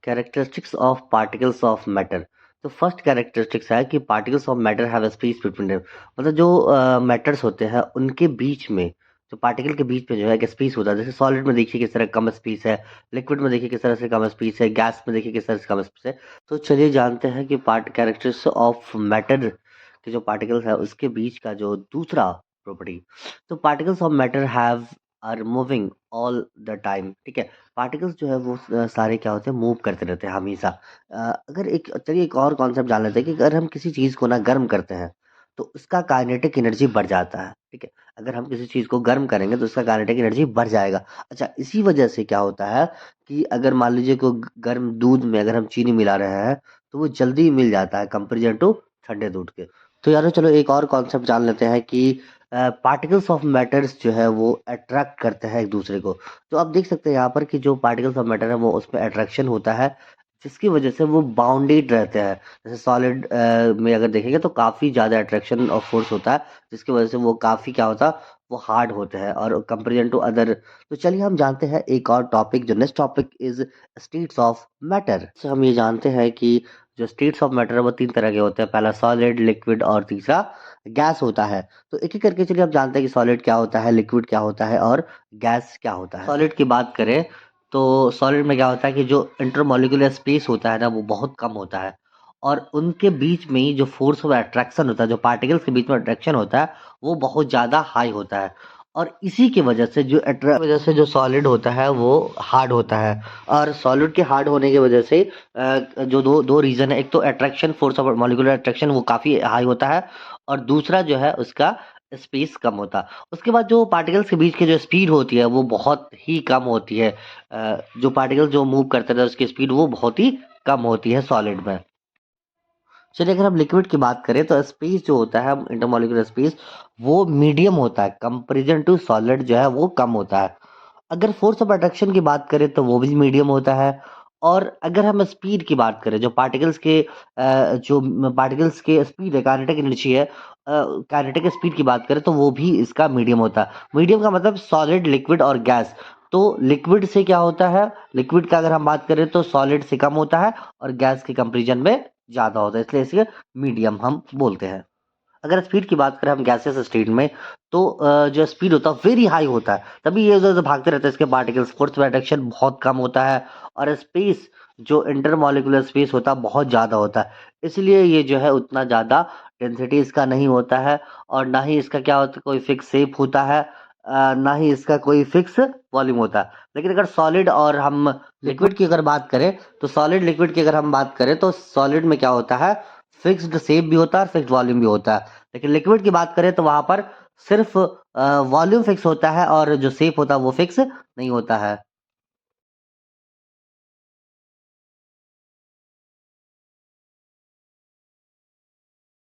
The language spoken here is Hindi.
Characteristics of particles of matter. तो फर्स्ट कैरेक्टरिस्टिक्स है कि particles of matter have space between them. मतलब जो मैटर्स होते हैं उनके बीच में, जो पार्टिकल के बीच में जो है एक स्पेस होता है। जैसे सॉलिड में देखिए किस तरह कम स्पेस है, लिक्विड में देखिए किस तरह से कम स्पेस है, गैस में देखिए किस तरह से कम स्पेस है। तो चलिए जानते हैं कि पार्ट कैरेक्टरिस्टिक्स ऑफ मैटर के जो पार्टिकल्स है उसके बीच का जो दूसरा प्रॉपर्टी। तो particles of matter have are moving all the time. ठीक है, पार्टिकल्स जो है वो सारे क्या होते हैं, मूव करते रहते हैं हमेशा। अगर एक चलिए एक और कॉन्सेप्ट जान लेते हैं कि अगर हम किसी चीज़ को ना गर्म करते हैं तो उसका काइनेटिक एनर्जी बढ़ जाता है। ठीक है, अगर हम किसी चीज़ को गर्म करेंगे तो उसका काइनेटिक एनर्जी बढ़ जाएगा। अच्छा, इसी वजह से क्या होता है कि अगर मान लीजिए को गर्म दूध में अगर हम चीनी मिला रहे हैं तो वो जल्दी मिल जाता है कंपेरिजन टू ठंडे दूध के। तो यारो चलो एक और कॉन्सेप्ट जान लेते हैं कि पार्टिकल्स ऑफ मैटर्स जो है वो अट्रैक्ट करते हैं एक दूसरे को। तो आप देख सकते हैं यहाँ पर कि जो पार्टिकल्स ऑफ मैटर है वो उसमें अट्रैक्शन होता है, जिसकी वजह से वो बाउंडेड रहते हैं। जैसे सॉलिड में अगर देखेंगे तो काफ़ी ज़्यादा अट्रैक्शन ऑफ फोर्स होता है, जिसकी वजह से वो काफ़ी क्या होता है, वो हार्ड होते हैं और कंपेरिजन टू अदर। तो चलिए हम जानते हैं एक और टॉपिक, जो next topic is states of matter. से हम ये जानते हैं कि जो स्टेट्स ऑफ मैटर है वो तीन तरह के होते हैं। पहला सॉलिड, लिक्विड और तीसरा गैस होता है। तो एक एक करके चलिए आप जानते हैं कि सॉलिड क्या होता है, लिक्विड क्या होता है और गैस क्या होता है। सॉलिड की बात करें तो सॉलिड में क्या होता है कि जो इंटरमॉलिक्यूलर स्पेस होता है ना वो बहुत कम होता है, और उनके बीच में ही जो फोर्स ऑफ अट्रैक्शन होता है, जो पार्टिकल्स के बीच में अट्रैक्शन होता है वो बहुत ज़्यादा हाई होता है। और इसी की वजह से वजह से जो सॉलिड होता है वो हार्ड होता है। और सॉलिड के हार्ड होने की वजह से जो दो दो रीज़न है, एक तो attraction, force of molecular attraction वो काफ़ी हाई होता है, और दूसरा जो है उसका स्पेस कम होता है। उसके बाद जो पार्टिकल्स के बीच की जो स्पीड होती है वो बहुत ही कम होती है। जो पार्टिकल जो मूव करते थे उसकी स्पीड वो बहुत ही कम होती है सॉलिड में। चलिए अगर हम लिक्विड की बात करें तो स्पेस जो होता है, इंटरमॉलिक्यूलर स्पेस, वो मीडियम होता है, कंपेरिजन टू सॉलिड जो है वो कम होता है। अगर फोर्स ऑफ अट्रैक्शन की बात करें तो वो भी मीडियम होता है। और अगर हम स्पीड की बात करें, जो पार्टिकल्स के स्पीड है, काइनेटिक एनर्जी है, काइनेटिक स्पीड की बात करें तो वो भी इसका मीडियम होता है। मीडियम का मतलब सॉलिड, लिक्विड और गैस। तो लिक्विड से क्या होता है, लिक्विड का अगर हम बात करें तो सॉलिड से कम होता है और गैस के कंपेरिजन में ज़्यादा होता है, इसलिए इसे मीडियम हम बोलते हैं। अगर स्पीड की बात करें हम गैसेस स्टेट में तो जो स्पीड होता है वेरी हाई होता है, तभी ये जो भागते रहते हैं इसके पार्टिकल्स, फोर्स ऑफ अट्रैक्शन बहुत कम होता है, और स्पेस जो इंटरमॉलिक्यूलर स्पेस होता है बहुत ज़्यादा होता है। इसलिए ये जो है उतना ज़्यादा डेंसिटी इसका नहीं होता है, और ना ही इसका क्या होता है, कोई फिक्स शेप होता है, ना ही इसका कोई फिक्स वॉल्यूम होता है। लेकिन अगर सॉलिड और हम लिक्विड की अगर बात करें तो सॉलिड लिक्विड की अगर हम बात करें तो सॉलिड में क्या होता है, फिक्स्ड शेप भी होता है और फिक्स्ड वॉल्यूम भी होता है। लेकिन लिक्विड की बात करें तो वहां पर सिर्फ वॉल्यूम फिक्स होता है और जो शेप होता है वो फिक्स नहीं होता है।